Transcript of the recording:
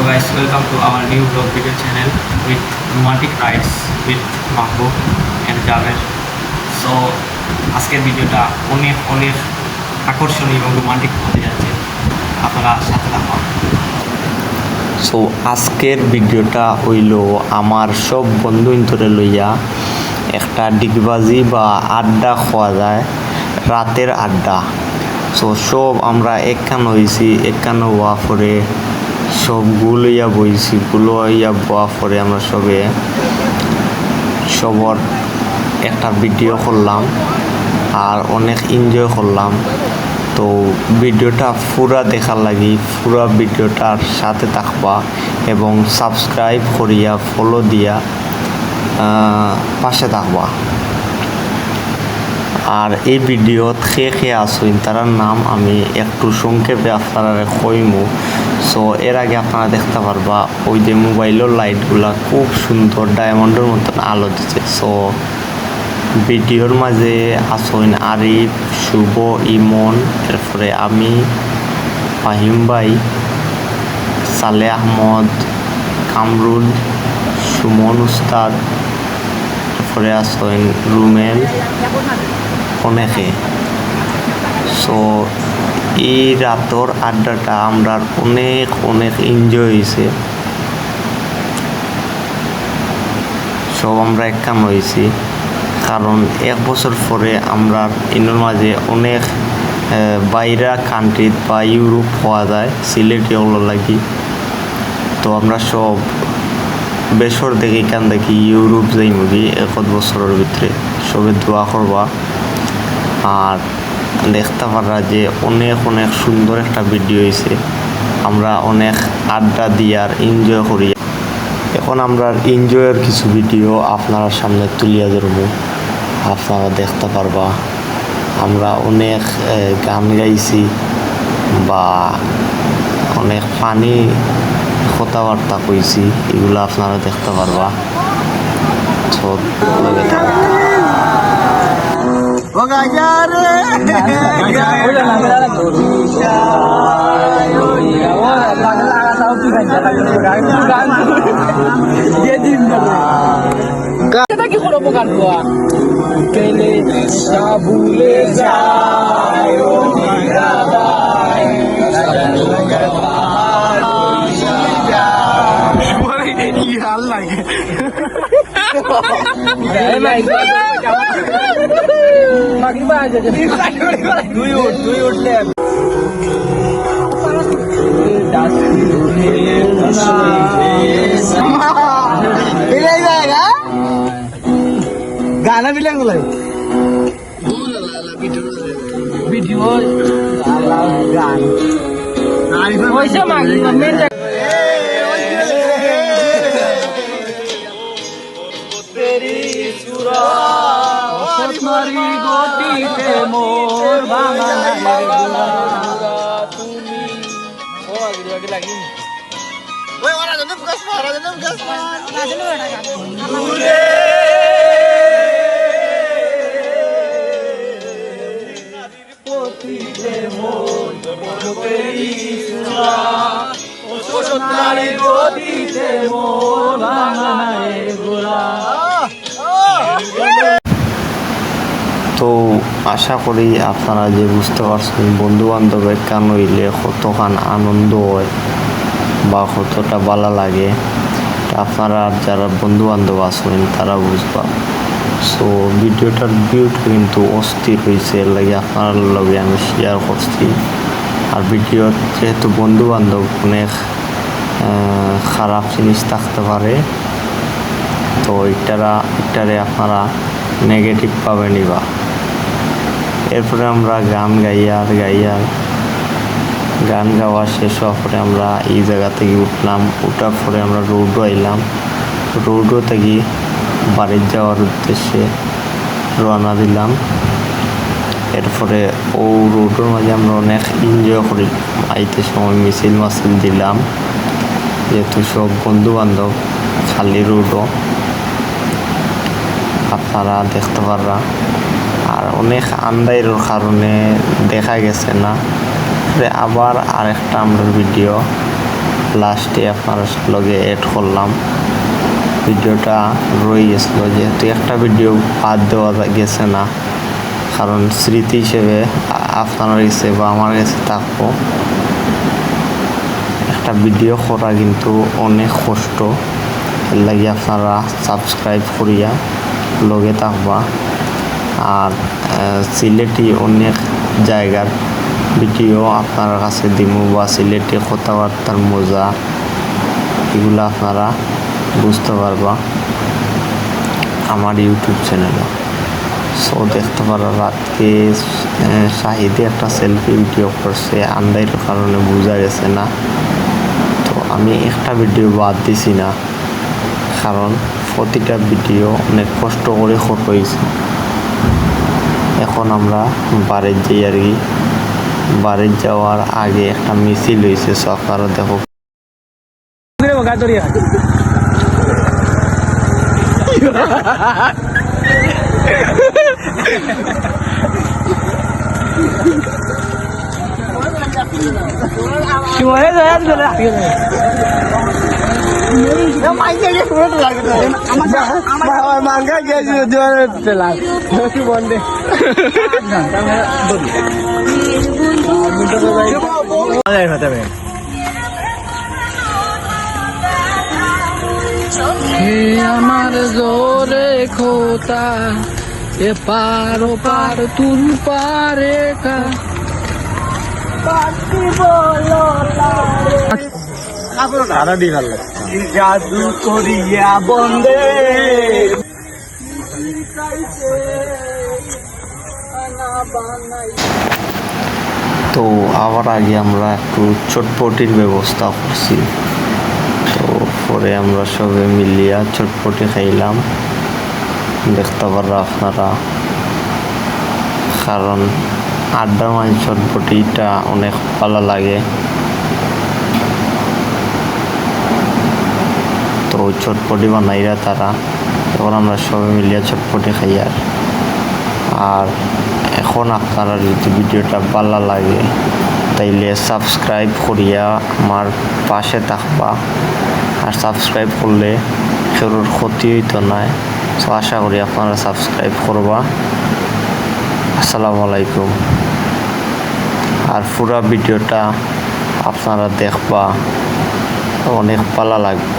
guys, welcome to our new vlog video channel with romantic rides with Mahbub and Jaber. So আজকের ভিডিওটা অনেক অনেক আকর্ষণীয় এবং রোমান্টিক হতে যাচ্ছে, আপনারা সাথে থাকুন। সো আজকের ভিডিওটা হইল আমার সব বন্ধু ইন্তরে লইয়া একটা ডিগবাজি বা আড্ডা খাওয়া যায়, রাতের আড্ডা। সো সব আমরা একখান হয়েছি, একখান হওয়া পরে সব গুলইয়া বইছি, গুলো হইয়া বোয়া পরে আমরা সবর একটা ভিডিও করলাম আর অনেক এনজয় করলাম। তো ভিডিওটা পুরা দেখার লাগি পুরা ভিডিওটার সাথে থাকবা এবং সাবস্ক্রাইব করিয়া ফলো দিয়া পাশে থাকবা। আর এই ভিডিওত খেয়ে আসুন তার নাম আমি একটু সংক্ষেপে আপনারা কইমু। সো এর আগে আপনারা দেখতে পারবা ওই যে মোবাইলের লাইটগুলা খুব সুন্দর ডায়মন্ডের মতন আলো দিচ্ছে। সো ভিডিওর মাঝে আসুন আরিফ, শুভ, ইমন, এরপরে আমি, ফাহিম ভাই, সালে আহমদ, কামরুল, সুমন উস্তাদ, এরপরে আসুন রুমেল, অনেকে। সো এই রাতর আড্ডাটা আমরা অনেক অনেক এনজয় হয়েছে, সব আমরা একখান হয়েছি। কারণ এক বছর পরে আমরা এর মাঝে অনেক বাইরা কান্ট্রিত বা ইউরোপ হওয়া যায় সিলেটি ওগুলো লাগি। তো আমরা সব বেসর দেখি কান দেখি ইউরোপ যাই মুভি এক বছরের ভিতরে, সবে দোয়া করবা আর দেখতে পারা যে অনেক অনেক সুন্দর একটা ভিডিও হয়েছে। আমরা অনেক আড্ডা দিয়ে আর এনজয় করি। এখন আমরা এনজয়ের কিছু ভিডিও আপনার সামনে তুলিয়া ধরবো, আপনারা দেখতে পারবা। আমরা অনেক গান গাইছি বা অনেক ফানি কথাবার্তা কইছি, এগুলো আপনারা দেখতে পারবা। কি করবো গান কেলে ভুলে যায় তুই উঠলে गाना भी लेंगे वीडियो गान वैसे मांगी मेन तेरी सूरत मारी गोटी पे मोर भांगा তুমি ও ভিডিও লাগি ওই ওরা জন্য ফোকাস মার রাজনে ওটা গান তো আশা করি আপনারা যে বুঝতে পারছেন বন্ধু বান্ধবের কেন হইলে কতখান আনন্দ হয় বা কতটা ভালো লাগে, আপনারা যারা বন্ধু বান্ধব আছেন তারা বুঝবা। সো ভিডিওটার ভিউটা কিন্তু অস্থির হয়েছে, এর লাগে আপনার লগে আমি শেয়ার করছি। আর ভিডিওর যেহেতু বন্ধু বান্ধব অনেক খারাপ জিনিস থাকতে পারে, তো এটারে আপনারা নেগেটিভ পাবে নিবা। এরপরে আমরা গান গান গাওয়া শেষ হওয়ার পরে আমরা এই জায়গা থেকে উঠলাম, উঠার পরে আমরা রোডও আইলাম। রোডও থেকে বাড়ির যাওয়ার উদ্দেশ্যে রওনা দিলাম। এরপরে ও রোডের মাঝে আমরা অনেক এনজয় করি, আইতে সময় মিছিল দিলাম, যেহেতু সব বন্ধু বান্ধব খালি রোডও আপনারা দেখতে পাররা। আর অনেক আন্দাইরের কারণে দেখা গেছে না, আবার আরেকটা আমরা ভিডিও লাস্টে আপনার লগে অ্যাড করলাম। ভিডিওটা রয়ে গেছিলো যেহেতু একটা ভিডিও বাদ দেওয়া গেছে না, কারণ স্মৃতি হিসেবে আপনার কাছে বা আমার কাছে থাকবো। একটা ভিডিও করা কিন্তু অনেক কষ্ট, এর লাগে আপনারা সাবস্ক্রাইব করিয়া লগে থাকবা। আর সিলেটি অনেক জায়গার ভিডিও আপনার কাছে দিমু, বা সিলেটি কথাবার্তার মজা এগুলো আপনারা বুঝতে পারবা আমার ইউটিউব চ্যানেলে। সো দেখতে পারো রাতকে শাহিদে একটা সেলফি ভিডিও করছে, আন্দাইয়ের কারণে বোঝা গেছে না। তো আমি একটা ভিডিও বাদ দিছি না, কারণ প্রতিটা ভিডিও অনেক কষ্ট করে হয়েছে। এখন আমরা বাড়ির যাই আর কি। বাড়ির যাওয়ার আগে একটা মিছিল হয়েছে, সো আপনারা দেখো। মাঙ্গা গেছি পেলাম বন্ধে আমার জোরে খোতা এ পার ও পার তুল পারে কা জাদু করিয়া বন্দে তো আবার আগে আমরা একটু চটপটির ব্যবস্থা করছি। তো পরে আমরা সবে মিলিয়া চটপটি খাইলাম, দেখতে পারো আপনারা। কারণ আড্ডার মাঝে চটপটিটা অনেক ভালো লাগে। তো চটপটি বানাইরা তারা, এখন আমরা সবাই মিলিয়া চটপটি খাই। আর এখন আপনারা যদি ভিডিওটা ভালো লাগে তাইলে সাবস্ক্রাইব করিয়া আমার পাশে থাকবা। আর সাবস্ক্রাইব করলে কারোর ক্ষতি হইতো না, তো আশা করি আপনারা সাবস্ক্রাইব করবা। আসসালামু আলাইকুম। আর পুরা ভিডিওটা আপনারা দেখবা, অনেক ভালো লাগবে।